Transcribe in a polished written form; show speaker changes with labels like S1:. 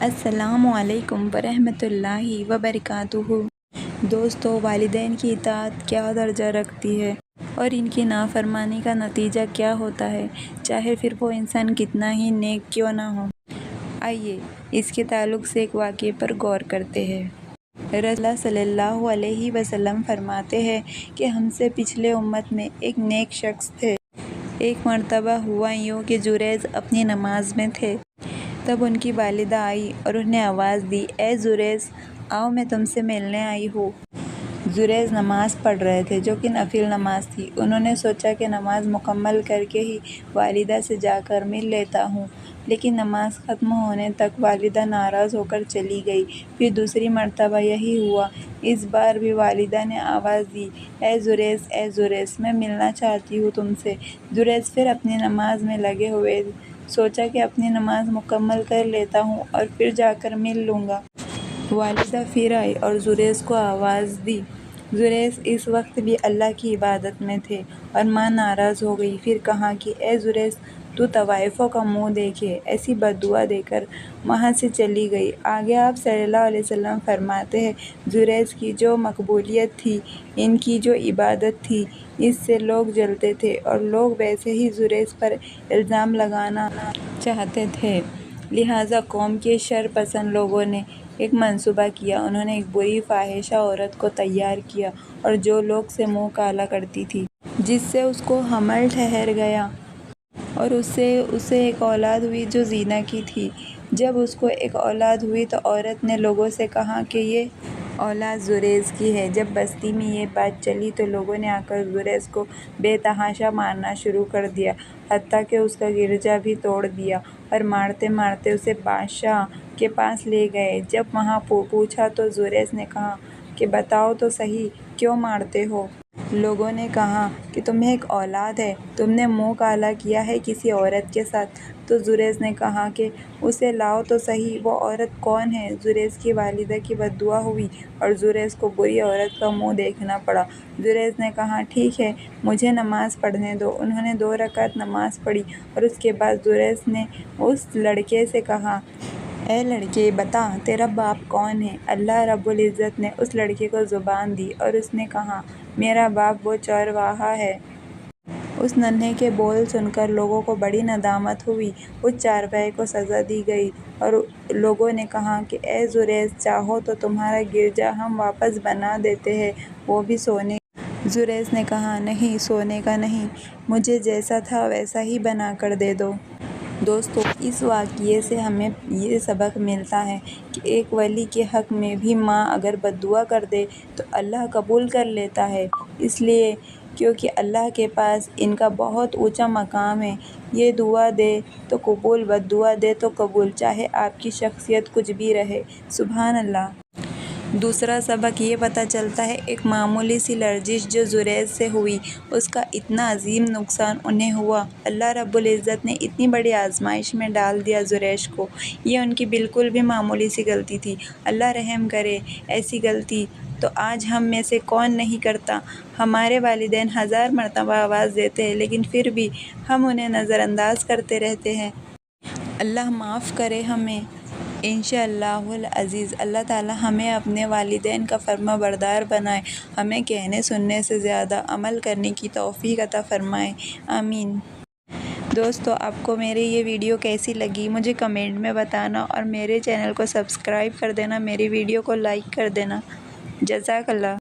S1: السلام علیکم ورحمۃ اللہ وبرکاتہ۔ دوستو، والدین کی اطاعت کیا درجہ رکھتی ہے اور ان کی نافرمانی کا نتیجہ کیا ہوتا ہے، چاہے پھر وہ انسان کتنا ہی نیک کیوں نہ ہو۔ آئیے اس کے تعلق سے ایک واقعے پر غور کرتے ہیں۔ رسول اللہ صلی اللہ علیہ وسلم فرماتے ہیں کہ ہم سے پچھلے امت میں ایک نیک شخص تھے۔ ایک مرتبہ ہوا یوں کہ جریج اپنی نماز میں تھے۔ تب ان کی والدہ آئی اور انہیں آواز دی، اے جریج، آؤ، میں تم سے ملنے آئی ہوں۔ جریج نماز پڑھ رہے تھے جو کہ نفل نماز تھی۔ انہوں نے سوچا کہ نماز مکمل کر کے ہی والدہ سے جا کر مل لیتا ہوں، لیکن نماز ختم ہونے تک والدہ ناراض ہو کر چلی گئی۔ پھر دوسری مرتبہ یہی ہوا۔ اس بار بھی والدہ نے آواز دی، اے جریج، اے جریج، میں ملنا چاہتی ہوں تم سے۔ جریج پھر اپنی نماز میں لگے ہوئے، سوچا کہ اپنی نماز مکمل کر لیتا ہوں اور پھر جا کر مل لوں گا۔ والدہ پھر آئی اور جریج کو آواز دی۔ جریج اس وقت بھی اللہ کی عبادت میں تھے اور ماں ناراض ہو گئی۔ پھر کہا کہ اے جریج، تو طوائفوں کا منہ دیکھے۔ ایسی بددعا دے کر وہاں سے چلی گئی۔ آگے آپ صلی اللہ علیہ وسلم فرماتے ہیں، جریج کی جو مقبولیت تھی، ان کی جو عبادت تھی، اس سے لوگ جلتے تھے اور لوگ ویسے ہی جریج پر الزام لگانا چاہتے تھے۔ لہٰذا قوم کے شر پسند لوگوں نے ایک منصوبہ کیا۔ انہوں نے ایک بری فاحشہ عورت کو تیار کیا اور جو لوگ سے منہ کالا کرتی تھی، جس سے اس کو حمل ٹھہر گیا اور اسے ایک اولاد ہوئی جو زنا کی تھی۔ جب اس کو ایک اولاد ہوئی تو عورت نے لوگوں سے کہا کہ یہ اولاد جریج کی ہے۔ جب بستی میں یہ بات چلی تو لوگوں نے آ کر جریج کو بے تحاشا مارنا شروع کر دیا، حتیٰ کہ اس کا گرجا بھی توڑ دیا، اور مارتے مارتے اسے بادشاہ کے پاس لے گئے۔ جب وہاں پوچھا تو جریج نے کہا کہ بتاؤ تو صحیح، کیوں مارتے ہو؟ لوگوں نے کہا کہ تمہیں ایک اولاد ہے، تم نے منہ کالا کیا ہے کسی عورت کے ساتھ۔ تو جریج نے کہا کہ اسے لاؤ تو صحیح، وہ عورت کون ہے؟ جریج کی والدہ کی بددعا ہوئی اور جریج کو بری عورت کا منہ دیکھنا پڑا۔ جریج نے کہا، ٹھیک ہے، مجھے نماز پڑھنے دو۔ انہوں نے 2 رکعت نماز پڑھی اور اس کے بعد جریج نے اس لڑکے سے کہا، اے لڑکے، بتا، تیرا باپ کون ہے؟ اللہ رب العزت نے اس لڑکے کو زبان دی اور اس نے کہا، میرا باپ وہ چرواہا ہے۔ اس ننھے کے بول سن کر لوگوں کو بڑی ندامت ہوئی۔ اس چرواہے کو سزا دی گئی اور لوگوں نے کہا کہ اے جریج، چاہو تو تمہارا گرجا ہم واپس بنا دیتے ہیں، وہ بھی سونے کا۔ جریج نے کہا، نہیں، سونے کا نہیں، مجھے جیسا تھا ویسا ہی بنا کر دے دو۔ دوستو، اس واقعے سے ہمیں یہ سبق ملتا ہے کہ ایک ولی کے حق میں بھی ماں اگر بددعا کر دے تو اللہ قبول کر لیتا ہے، اس لیے کیونکہ اللہ کے پاس ان کا بہت اونچا مقام ہے۔ یہ دعا دے تو قبول، بددعا دے تو قبول، چاہے آپ کی شخصیت کچھ بھی رہے۔ سبحان اللہ۔ دوسرا سبق یہ پتہ چلتا ہے، ایک معمولی سی لرزش جو جریج سے ہوئی، اس کا اتنا عظیم نقصان انہیں ہوا۔ اللہ رب العزت نے اتنی بڑی آزمائش میں ڈال دیا جریج کو۔ یہ ان کی بالکل بھی معمولی سی غلطی تھی۔ اللہ رحم کرے، ایسی غلطی تو آج ہم میں سے کون نہیں کرتا۔ ہمارے والدین 1000 مرتبہ آواز دیتے ہیں لیکن پھر بھی ہم انہیں نظر انداز کرتے رہتے ہیں۔ اللہ معاف کرے ہمیں۔ انشاءاللہ العزیز اللہ تعالیٰ ہمیں اپنے والدین کا فرما بردار بنائے، ہمیں کہنے سننے سے زیادہ عمل کرنے کی توفیق عطا فرمائے، آمین۔ دوستو، آپ کو میری یہ ویڈیو کیسی لگی مجھے کمنٹ میں بتانا اور میرے چینل کو سبسکرائب کر دینا، میری ویڈیو کو لائک کر دینا۔ جزاک اللہ۔